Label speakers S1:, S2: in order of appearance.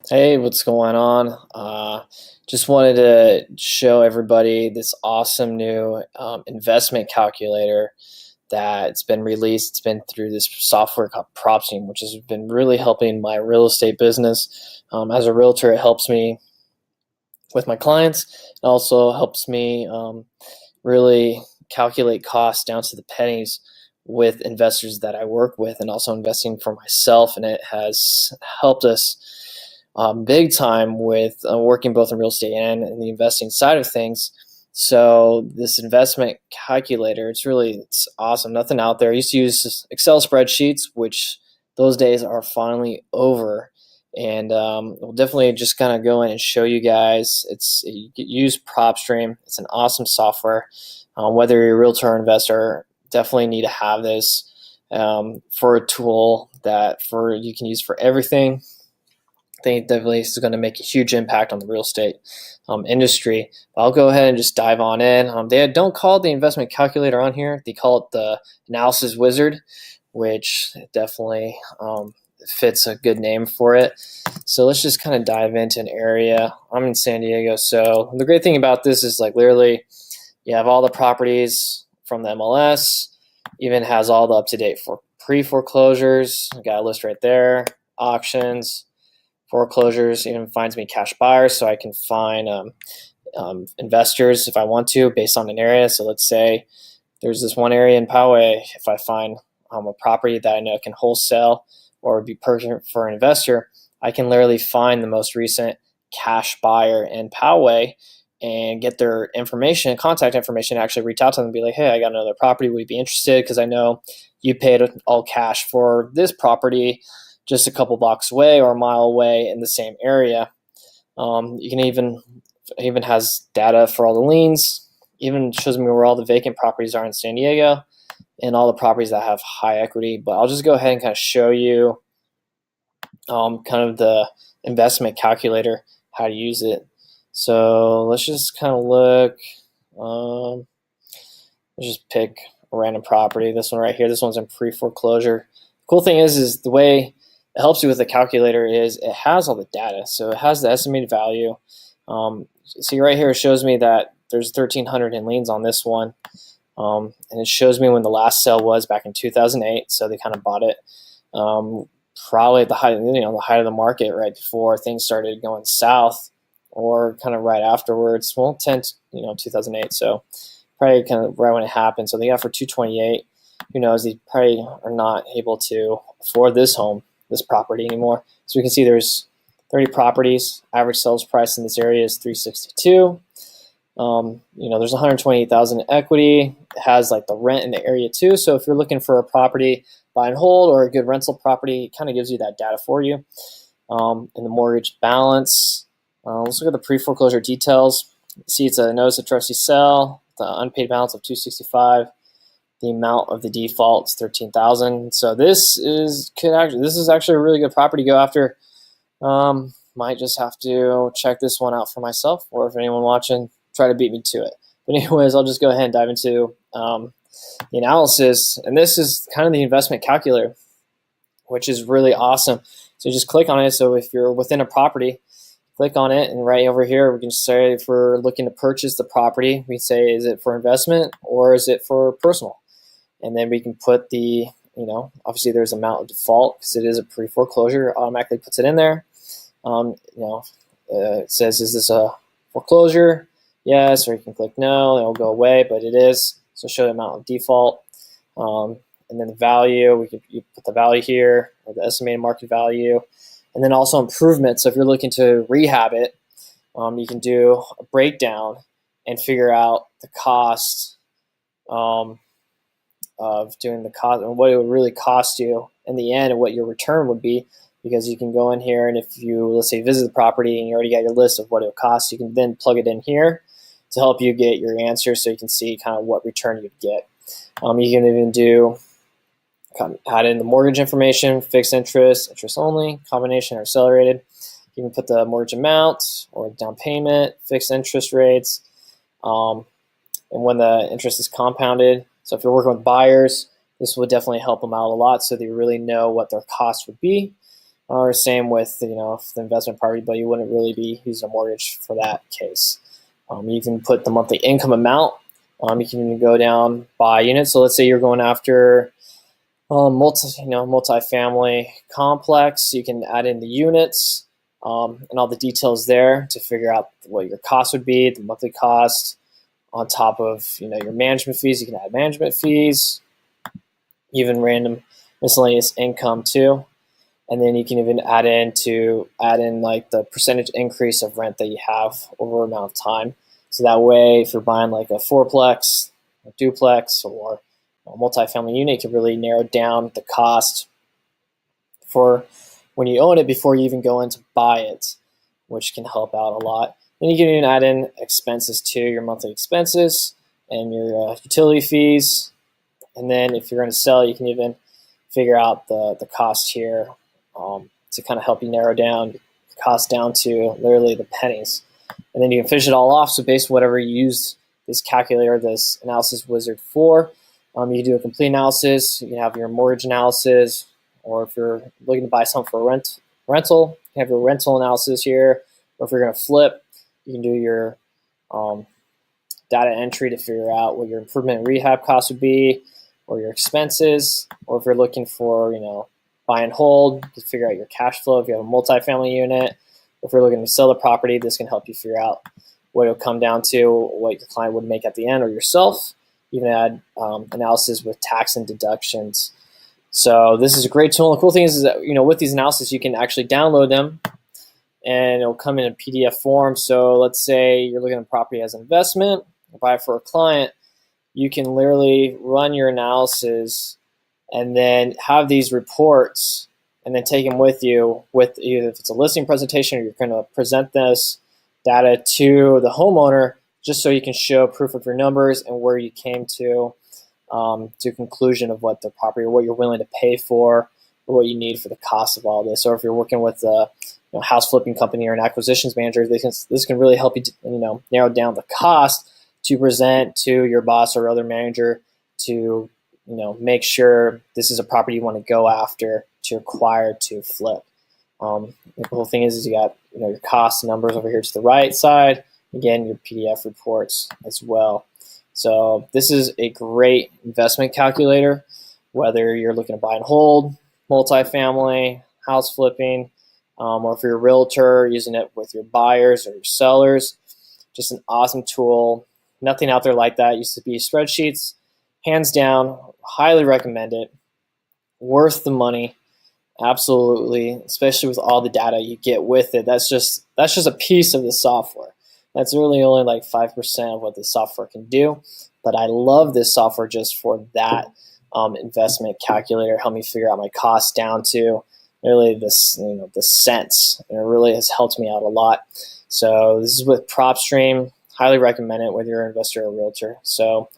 S1: Hey, what's going on? Just wanted to show everybody this awesome new investment calculator that's been released. It's been through this software called Propstream, which has been really helping my real estate business. As a realtor, it helps me with my clients. It also helps me really calculate costs down to the pennies with investors that I work with, and also investing for myself. And it has helped us big time with working both in real estate and in the investing side of things. So this investment calculator, it's awesome. Nothing out there. I used to use Excel spreadsheets, which those days are finally over. And we'll definitely just kind of go in and show you guys. You use Propstream. It's an awesome software. Whether you're a realtor or investor, definitely need to have this for a tool that for you can use for everything. I think definitely is going to make a huge impact on the real estate industry. I'll go ahead and just dive on in. They don't call it the investment calculator on here. They call it the analysis wizard, which definitely fits a good name for it. So let's just kind of dive into an area. I'm in San Diego. So the great thing about this is like literally you have all the properties from the MLS, even has all the up-to-date for pre-foreclosures. I got a list right there, auctions, foreclosures, even finds me cash buyers, so I can find investors if I want to based on an area. So let's say there's this one area in Poway. If I find a property that I know can wholesale or would be perfect for an investor, I can literally find the most recent cash buyer in Poway and get their information, contact information, actually reach out to them and be like, hey, I got another property. Would you be interested? Because I know you paid all cash for this property just a couple blocks away or a mile away in the same area. You can even has data for all the liens, even shows me where all the vacant properties are in San Diego and all the properties that have high equity. But I'll just go ahead and kind of show you kind of the investment calculator, how to use it. So let's just kind of look. Let's just pick a random property. This one right here. This one's in pre-foreclosure. Cool thing is the way it helps you with the calculator is it has all the data. So it has the estimated value. See right here, it shows me that there's 1,300 in liens on this one. And it shows me when the last sale was back in 2008. So they kind of bought it probably at the height, the height of the market right before things started going south, or kind of right afterwards. Well, 2008. So probably kind of right when it happened. So they got for 228. Who knows? They probably are not able to afford this property anymore. So we can see there's 30 properties. Average sales price in this area is 362. There's 128,000 in equity. It has like the rent in the area too. So if you're looking for a property buy and hold or a good rental property, it kind of gives you that data for you. And the mortgage balance. Let's look at the pre-foreclosure details. See, it's a notice of trustee sale. The unpaid balance of 265. The amount of the default is 13,000. So this is actually a really good property to go after. Might just have to check this one out for myself, or if anyone watching try to beat me to it. But anyways, I'll just go ahead and dive into the analysis. And this is kind of the investment calculator, which is really awesome. So just click on it. So if you're within a property, click on it, and right over here we can say if we're looking to purchase the property, we say is it for investment or is it for personal? And then we can put the, obviously there's amount of default because it is a pre-foreclosure. It automatically puts it in there. It says, is this a foreclosure? Yes, or you can click no, it'll go away, but it is. So show the amount of default. And then the value, you put the value here, or the estimated market value. And then also improvement. So if you're looking to rehab it, you can do a breakdown and figure out the cost of doing the cost and what it would really cost you in the end and what your return would be, because you can go in here and if you, let's say, visit the property and you already got your list of what it would cost, you can then plug it in here to help you get your answer so you can see kind of what return you'd get. You can even add in the mortgage information, fixed interest, interest only, combination, or accelerated. You can put the mortgage amount or down payment, fixed interest rates, and when the interest is compounded. So if you're working with buyers, this would definitely help them out a lot so they really know what their costs would be. Or same with, if the investment property, but you wouldn't really be using a mortgage for that case. You can put the monthly income amount. You can even go down by unit. So let's say you're going after multi-family complex. You can add in the units and all the details there to figure out what your cost would be, the monthly cost on top of your management fees. You can add management fees, even random miscellaneous income too. And then you can even add in like the percentage increase of rent that you have over an amount of time. So that way, if you're buying like a fourplex, a duplex, or a multifamily unit, you can really narrow down the cost for when you own it before you even go in to buy it, which can help out a lot. Then you can even add in expenses too, your monthly expenses and your utility fees. And then if you're going to sell, you can even figure out the cost here to kind of help you narrow down the cost down to literally the pennies. And then you can finish it all off. So based on whatever you use this calculator, this analysis wizard for, you do a complete analysis. You can have your mortgage analysis, or if you're looking to buy something for rental, you have your rental analysis here. Or if you're going to flip, you can do your data entry to figure out what your improvement and rehab costs would be, or your expenses. Or if you're looking for, buy and hold, to figure out your cash flow if you have a multifamily unit. If you're looking to sell the property, this can help you figure out what it'll come down to, what your client would make at the end, or yourself. You can add analysis with tax and deductions. So this is a great tool. And the cool thing is that with these analysis, you can actually download them, and it'll come in a PDF form. So let's say you're looking at property as an investment, buy it for a client. You can literally run your analysis and then have these reports and then take them with you with either if it's a listing presentation or you're going to present this data to the homeowner just so you can show proof of your numbers and where you came to conclusion of what the property or what you're willing to pay for or what you need for the cost of all this. Or if you're working with a house flipping company or an acquisitions manager, this can really help you narrow down the cost to present to your boss or other manager to make sure this is a property you want to go after to acquire to flip. The cool thing is you got your cost numbers over here to the right side. Again, your PDF reports as well. So this is a great investment calculator, whether you're looking to buy and hold, multifamily, house flipping, or if you're a realtor using it with your buyers or your sellers. Just an awesome tool. Nothing out there like that. It used to be spreadsheets. Hands down, highly recommend it. Worth the money, absolutely, especially with all the data you get with it. That's just a piece of the software. That's really only like 5% of what the software can do. But I love this software just for that investment calculator. Help me figure out my costs down to really the cents. And it really has helped me out a lot. So this is with Propstream. Highly recommend it whether you're an investor or a realtor. So